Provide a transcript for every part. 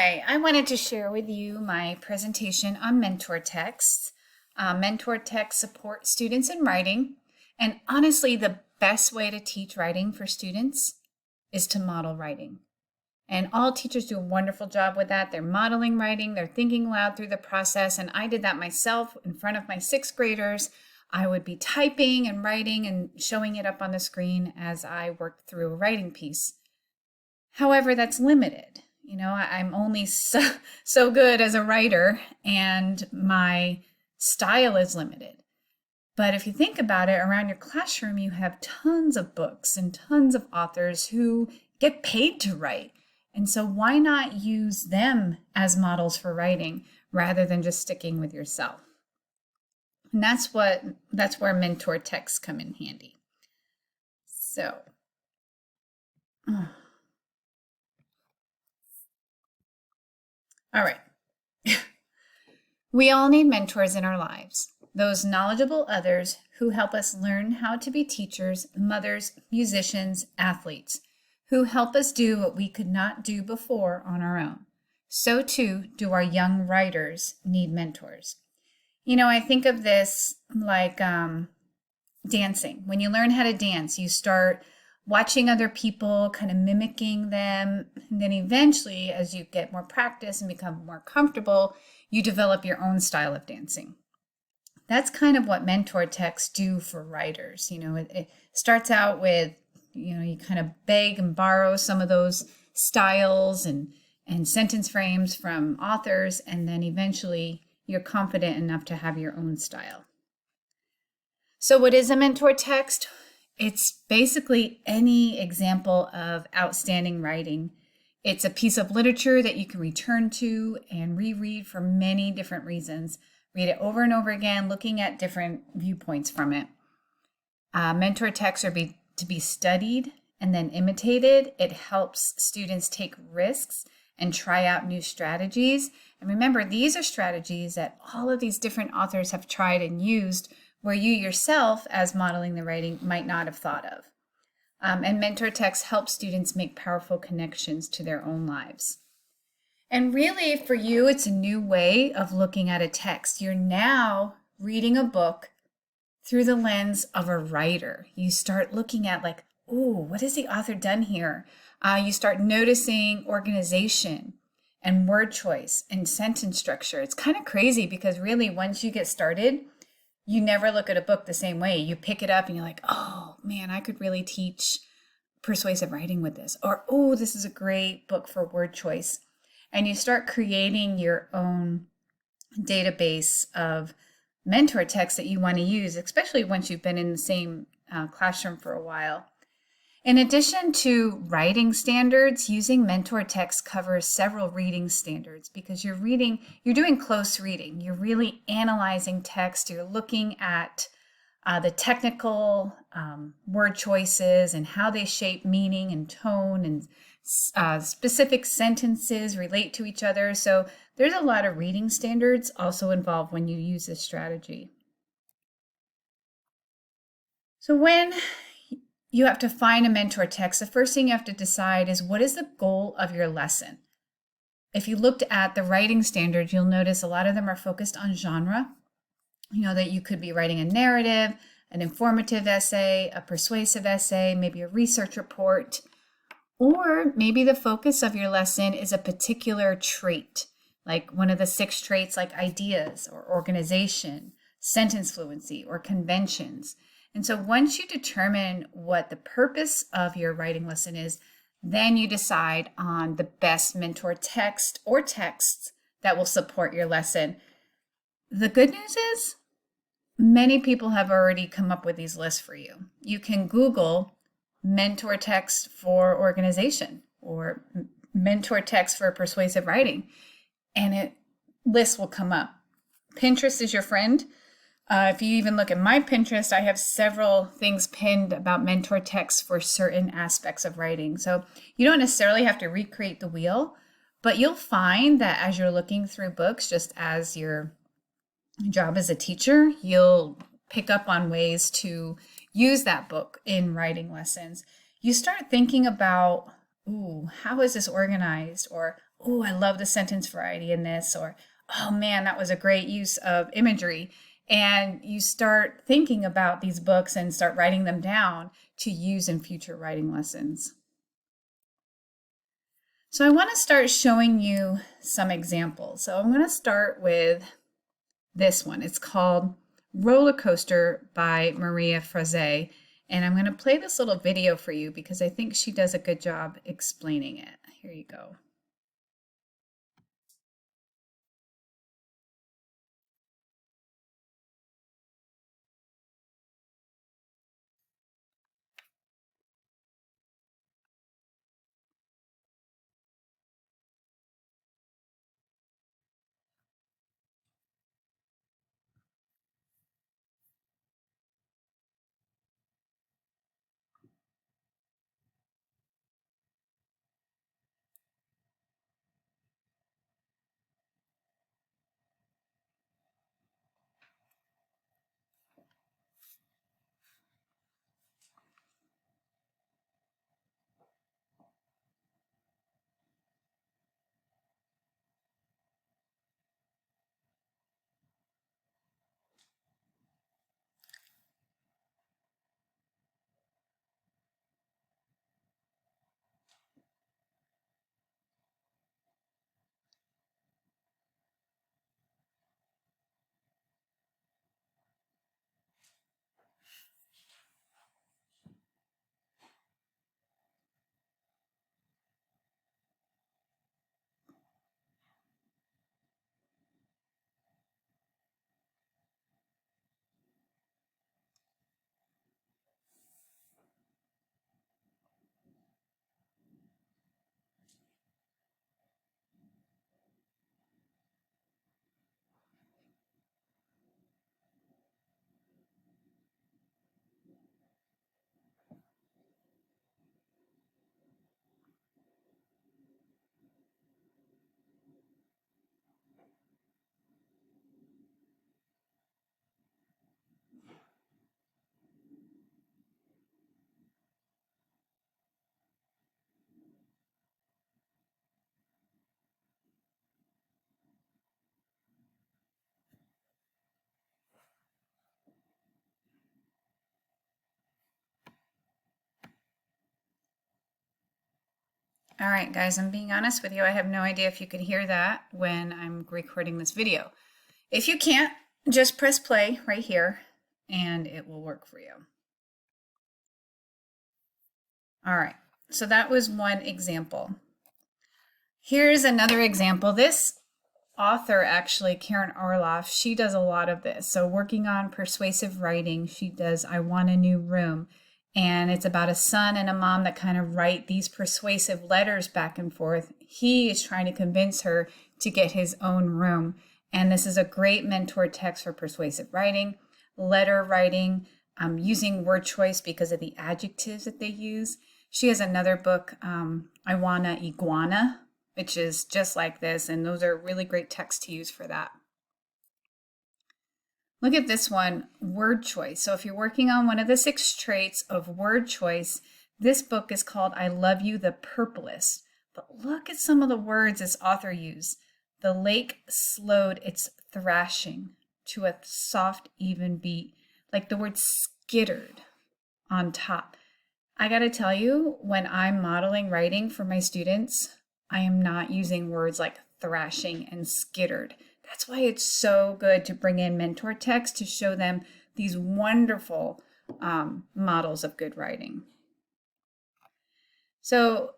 Hi, I wanted to share with you my presentation on mentor texts. Mentor texts support students in writing, and honestly, the best way to teach writing for students is to model writing. And all teachers do a wonderful job with that. They're modeling writing, they're thinking loud through the process, and I did that myself in front of my sixth graders. I would be typing and writing and showing it up on the screen as I worked through a writing piece. However, that's limited. I'm only so good as a writer, and my style is limited. But if you think about it, around your classroom, you have tons of books and tons of authors who get paid to write. And so why not use them as models for writing rather than just sticking with yourself? And that's where mentor texts come in handy. So, all right. We all need mentors in our lives, those knowledgeable others who help us learn how to be teachers, mothers, musicians, athletes, who help us do what we could not do before on our own. So too do our young writers need mentors. I think of this like dancing. When you learn how to dance, you start watching other people, kind of mimicking them. And then eventually, as you get more practice and become more comfortable, you develop your own style of dancing. That's kind of what mentor texts do for writers. It starts out with, you kind of beg and borrow some of those styles and sentence frames from authors, and then eventually you're confident enough to have your own style. So what is a mentor text? It's basically any example of outstanding writing. It's a piece of literature that you can return to and reread for many different reasons. Read it over and over again, looking at different viewpoints from it. Mentor texts are to be studied and then imitated. It helps students take risks and try out new strategies. And remember, these are strategies that all of these different authors have tried and used, where you yourself, as modeling the writing, might not have thought of. And mentor texts help students make powerful connections to their own lives. And really, for you, it's a new way of looking at a text. You're now reading a book through the lens of a writer. You start looking at like, ooh, what has the author done here? You start noticing organization and word choice and sentence structure. It's kind of crazy because really, once you get started, you never look at a book the same way. You pick it up and you're like, oh man, I could really teach persuasive writing with this. Or, oh, this is a great book for word choice. And you start creating your own database of mentor texts that you want to use, especially once you've been in the same classroom for a while. In addition to writing standards, using mentor text covers several reading standards because you're doing close reading. You're really analyzing text. You're looking at the technical word choices and how they shape meaning and tone, and specific sentences relate to each other. So there's a lot of reading standards also involved when you use this strategy. So when you have to find a mentor text, the first thing you have to decide is, what is the goal of your lesson? If you looked at the writing standards, you'll notice a lot of them are focused on genre. That you could be writing a narrative, an informative essay, a persuasive essay, maybe a research report, or maybe the focus of your lesson is a particular trait, like one of the 6 traits like ideas or organization, sentence fluency, or conventions. And so once you determine what the purpose of your writing lesson is, then you decide on the best mentor text or texts that will support your lesson. The good news is many people have already come up with these lists for you. You can Google mentor text for organization or mentor text for persuasive writing, and lists will come up. Pinterest is your friend. If you even look at my Pinterest, I have several things pinned about mentor texts for certain aspects of writing. So you don't necessarily have to recreate the wheel, but you'll find that as you're looking through books, just as your job as a teacher, you'll pick up on ways to use that book in writing lessons. You start thinking about ooh, how is this organized? Or, ooh, I love the sentence variety in this. Or, oh man, that was a great use of imagery. And you start thinking about these books and start writing them down to use in future writing lessons. So I want to start showing you some examples. So I'm going to start with this one. It's called Roller Coaster by Maria Frazee. And I'm going to play this little video for you because I think she does a good job explaining it. Here you go. All right, guys, I'm being honest with you. I have no idea if you could hear that when I'm recording this video. If you can't, just press play right here and it will work for you. All right, so that was one example. Here's another example. This author, actually, Karen Orloff, she does a lot of this. So working on persuasive writing, she does I Want a New Room. And it's about a son and a mom that kind of write these persuasive letters back and forth. He is trying to convince her to get his own room. And this is a great mentor text for persuasive writing, letter writing, using word choice because of the adjectives that they use. She has another book, I Wanna Iguana, which is just like this. And those are really great texts to use for that. Look at this one, word choice. So if you're working on one of the 6 traits of word choice, this book is called I Love You, the Purplest. But look at some of the words this author used. The lake slowed its thrashing to a soft, even beat, like the word skittered on top. I got to tell you, when I'm modeling writing for my students, I am not using words like thrashing and skittered. That's why it's so good to bring in mentor text to show them these wonderful models of good writing. So,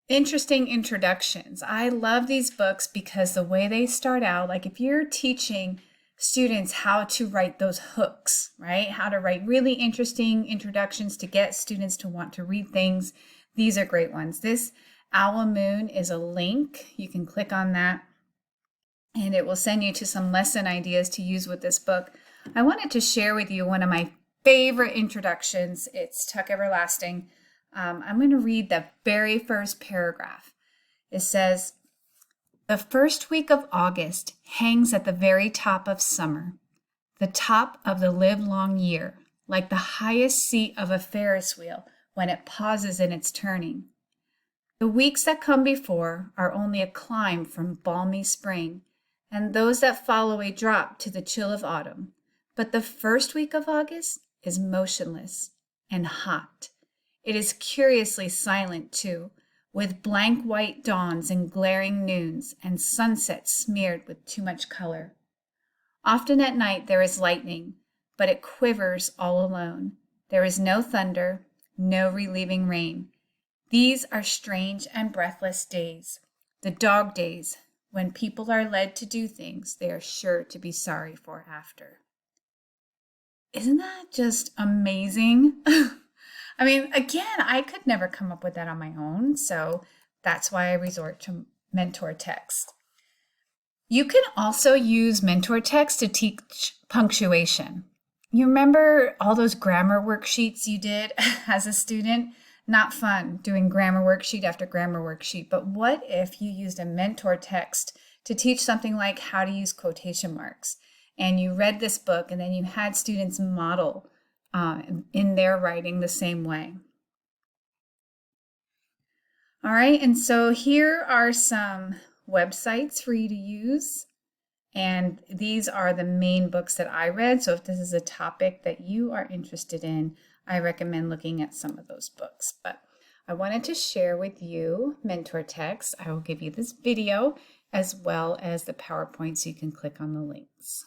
interesting introductions. I love these books because the way they start out, like if you're teaching students how to write those hooks, right? How to write really interesting introductions to get students to want to read things. These are great ones. This Owl Moon is a link. You can click on that and it will send you to some lesson ideas to use with this book. I wanted to share with you one of my favorite introductions. It's Tuck Everlasting. I'm going to read the very first paragraph. It says, the first week of August hangs at the very top of summer, the top of the livelong year, like the highest seat of a Ferris wheel when it pauses in its turning. The weeks that come before are only a climb from balmy spring, and those that follow a drop to the chill of autumn. But the first week of August is motionless and hot. It is curiously silent, too, with blank white dawns and glaring noons and sunsets smeared with too much color. Often at night there is lightning, but it quivers all alone. There is no thunder, no relieving rain. These are strange and breathless days, the dog days, when people are led to do things they are sure to be sorry for after. Isn't that just amazing? I mean, again, I could never come up with that on my own, so that's why I resort to mentor text. You can also use mentor text to teach punctuation. You remember all those grammar worksheets you did as a student? Not fun doing grammar worksheet after grammar worksheet, but what if you used a mentor text to teach something like how to use quotation marks? And you read this book and then you had students model in their writing the same way. All right, and so here are some websites for you to use. And these are the main books that I read. So if this is a topic that you are interested in, I recommend looking at some of those books. But I wanted to share with you mentor text. I will give you this video as well as the PowerPoint so you can click on the links.